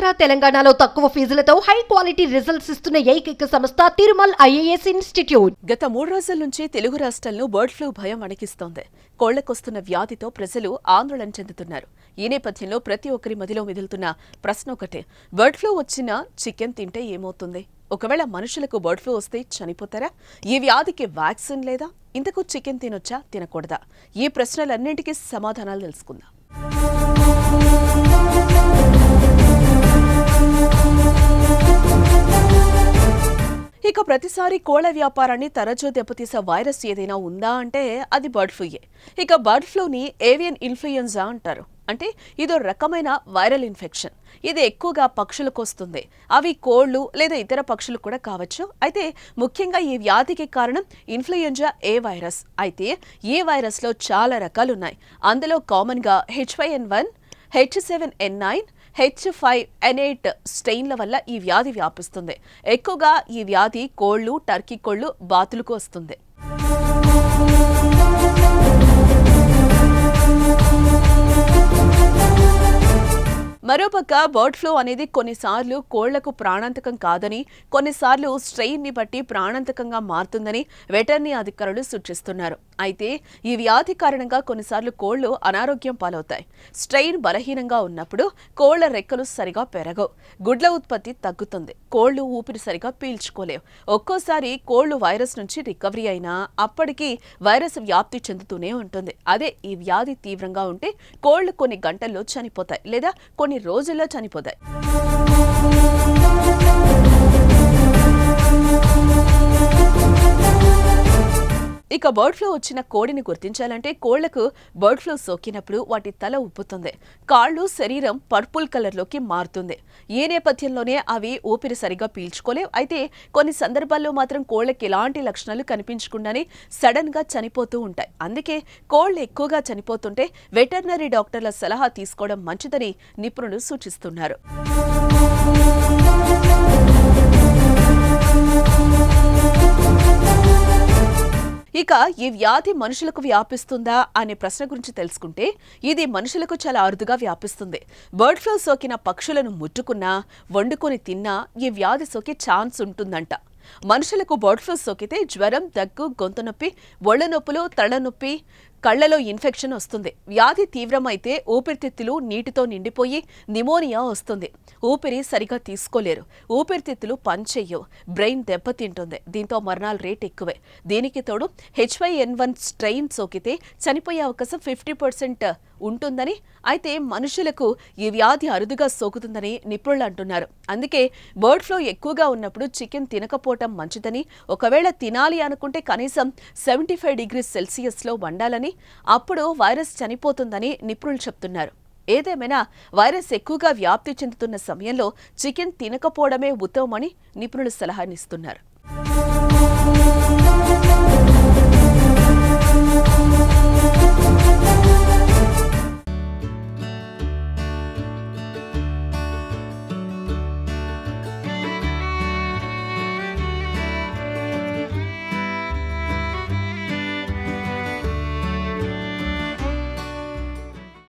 ఆంధ్ర తెలంగాణలో తక్కువ ఫీజులతో high quality results ఇస్తున్న ఏకైక సంస్థ తిరుమల్ ఐఏఎస్ ఇన్స్టిట్యూట్. గత 3 రోజుల నుంచి తెలుగు రాష్ట్రాలను బర్డ్ ఫ్లూ భయం వణికిస్తోంది. కోళ్లకొస్తున్న వ్యాధితో ప్రజలు ఆందోళన చెందుతున్నారు. ఈ నేపథ్యంలో ప్రతి ఒక్కరి మదిలో మిదులుతున్న ప్రశ్న ఒకటే, బర్డ్ ఫ్లూ వచ్చినా చికెన్ తింటే ఏమవుతుంది? ఒకవేళ మనుషులకు బర్డ్ ఫ్లూ వస్తే చనిపోతారా? ఈ వ్యాధికి వ్యాక్సిన్ లేదా? ఇంతకు చికెన్ తినొచ్చా తినకూడదా? ఈ ప్రశ్నలన్నింటికీ సమాధానాలు తెలుసుకుందాం. ఇక ప్రతిసారి కోళ్ల వ్యాపారాన్ని తరచూ దెబ్బతీసే వైరస్ ఏదైనా ఉందా అంటే అది బర్డ్ ఫ్లూయే. ఇక బర్డ్ ఫ్లూని ఏవియన్ ఇన్ఫ్లుయెంజా అంటారు. అంటే ఇదో రకమైన వైరల్ ఇన్ఫెక్షన్. ఇది ఎక్కువగా పక్షులకు వస్తుంది. అవి కోళ్లు లేదా ఇతర పక్షులు కూడా కావచ్చు. అయితే ముఖ్యంగా ఈ వ్యాధికి కారణం ఇన్ఫ్లుయెంజా ఏ వైరస్. అయితే ఈ వైరస్లో చాలా రకాలున్నాయి. అందులో కామన్గా H5N1, H7N9, H5N8 స్టెయిన్ల వల్ల ఈ వ్యాధి వ్యాపిస్తుంది. ఎక్కువగా ఈ వ్యాధి కోళ్లు, టర్కీ కోళ్లు, బాతులకు వస్తుంది. మరోపక్క బర్డ్ ఫ్లూ అనేది కొన్నిసార్లు కోళ్లకు ప్రాణాంతకం కాదని, కొన్నిసార్లు స్ట్రెయిన్ ని బట్టి ప్రాణాంతకంగా మారుతుందని వెటర్నరీ అధికారులు సూచిస్తున్నారు. అయితే ఈ వ్యాధి కారణంగా కొన్నిసార్లు కోళ్లు అనారోగ్యం పాలవుతాయి. స్ట్రెయిన్ బలహీనంగా ఉన్నప్పుడు కోళ్ల రెక్కలు సరిగా పెరగవు, గుడ్ల ఉత్పత్తి తగ్గుతుంది, కోళ్లు ఊపిరి సరిగా పీల్చుకోలేవు. ఒక్కోసారి కోళ్లు వైరస్ నుంచి రికవరీ అయినా అప్పటికీ వైరస్ వ్యాప్తి చెందుతూనే ఉంటుంది. అదే ఈ వ్యాధి తీవ్రంగా ఉంటే కోళ్లు కొన్ని గంటల్లో చనిపోతాయి లేదా కొన్ని రోజుల్లో చనిపోతాయి. ఇక బర్డ్ ఫ్లూ వచ్చిన కోడిని గుర్తించాలంటే కోళ్లకు బర్డ్ ఫ్లూ సోకినప్పుడు వాటి తల ఉప్పుతుంది, కాళ్లు, శరీరం పర్పుల్ కలర్లోకి మారుతుంది. ఈ నేపథ్యంలోనే అవి ఊపిరి సరిగా పీల్చుకోలేవు. అయితే కొన్ని సందర్భాల్లో మాత్రం కోళ్లకి ఎలాంటి లక్షణాలు కనిపించకుండానే సడన్ గా చనిపోతూ ఉంటాయి. అందుకే కోళ్లు ఎక్కువగా చనిపోతుంటే వెటర్నరీ డాక్టర్ల సలహా తీసుకోవడం మంచిదని నిపుణులు సూచిస్తున్నారు. ఇక ఈ వ్యాధి మనుషులకు వ్యాపిస్తుందా అనే ప్రశ్న గురించి తెలుసుకుంటే ఇది మనుషులకు చాలా అరుదుగా వ్యాపిస్తుంది. బర్డ్ ఫ్లూ సోకిన పక్షులను ముట్టుకున్నా, వండుకొని తిన్నా ఈ వ్యాధి సోకే ఛాన్స్ ఉంటుందంట. మనుషులకు బర్డ్ ఫ్లూ సోకితే జ్వరం, దగ్గు, గొంతు నొప్పి, ఒళ్ళు నొప్పులు, తలనొప్పి, కళ్లలో ఇన్ఫెక్షన్ వస్తుంది. వ్యాధి తీవ్రమైతే ఊపిరితిత్తులు నీటితో నిండిపోయి నిమోనియా వస్తుంది. ఊపిరి సరిగా తీసుకోలేరు, ఊపిరితిత్తులు పనిచెయ్యవు, బ్రెయిన్ దెబ్బతింటుంది. దీంతో మరణాల రేట్ ఎక్కువే. దీనికి తోడు H5N1 స్ట్రెయిన్ సోకితే చనిపోయే అవకాశం 50% ఉంటుందని, అయితే మనుషులకు ఈ వ్యాధి అరుదుగా సోకుతుందని నిపుణులు అంటున్నారు. అందుకే బర్డ్ ఫ్లూ ఎక్కువగా ఉన్నప్పుడు చికెన్ తినకపోవటం మంచిదని, ఒకవేళ తినాలి అనుకుంటే కనీసం 75 degrees Celsiusలో వండాలని, అప్పుడు వైరస్ చనిపోతుందని నిపుణులు చెప్తున్నారు. ఏదేమైనా వైరస్ ఎక్కువగా వ్యాప్తి చెందుతున్న సమయంలో చికెన్ తినకపోవడమే ఉత్తమమని నిపుణులు సలహానిస్తున్నారు.